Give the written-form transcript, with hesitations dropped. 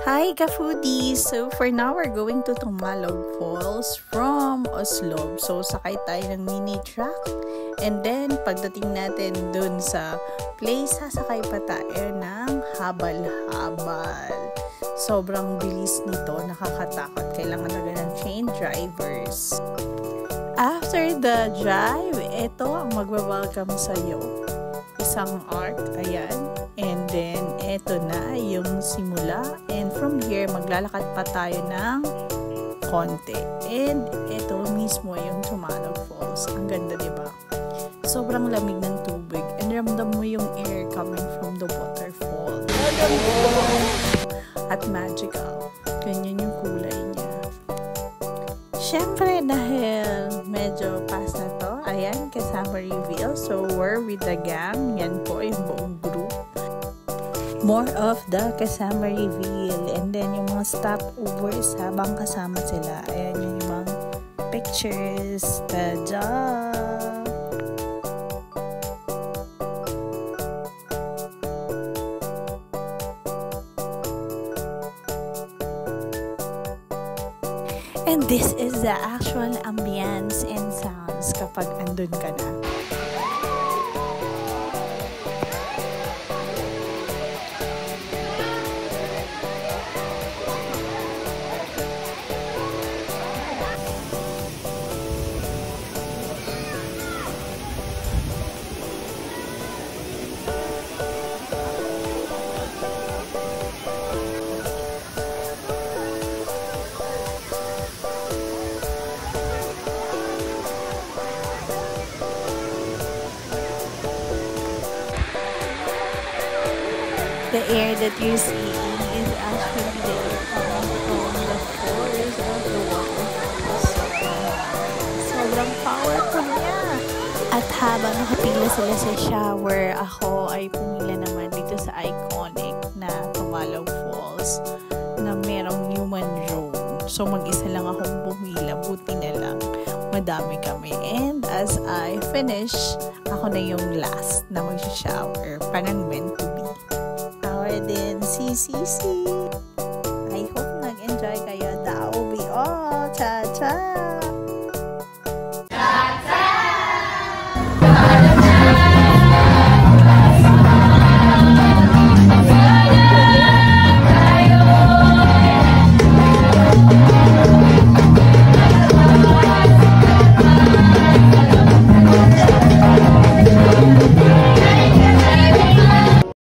Hi ka-foodies! So for now, we're going to Tumalog Falls from Oslob. So sakay tayo ng mini truck. And then pagdating natin dun sa place, sasakay pa tayo ng habal-habal. Sobrang bilis nito, nakakatakot. Kailangan talaga ng trained drivers. After the drive, ito ang magwa-welcome sa'yo. Isang arc, ayan. And then, eto na yung simula. And from here, maglalakad pa tayo ng konti. And eto mismo yung Tumalog Falls. Ang ganda, diba? Sobrang lamig ng tubig. And ramdam mo yung air coming from the waterfall. At magical. Ganyan yung kulay niya. Siyempre, dahil medyo past na to, ayan, kasama reveal. So, we're with the gang. Yan po yung buong group. More of the kasama reveal. And then, yung mga stopovers habang kasama sila. Ayan yung mga pictures. Tada! And this is the actual ambience and sounds kapag andun ka na. The air that you're seeing is actually the air coming from the forest of the waterfalls. Sobrang powerful niya! At habang nakapila sila sa shower, ako ay pumila naman dito sa iconic na Tumalog Falls na merong human drone. So mag-isa lang akong pumila, buti na lang. Madami kami. And as I finish, ako na yung last na mag-shower. Parang meant to be. Then, see.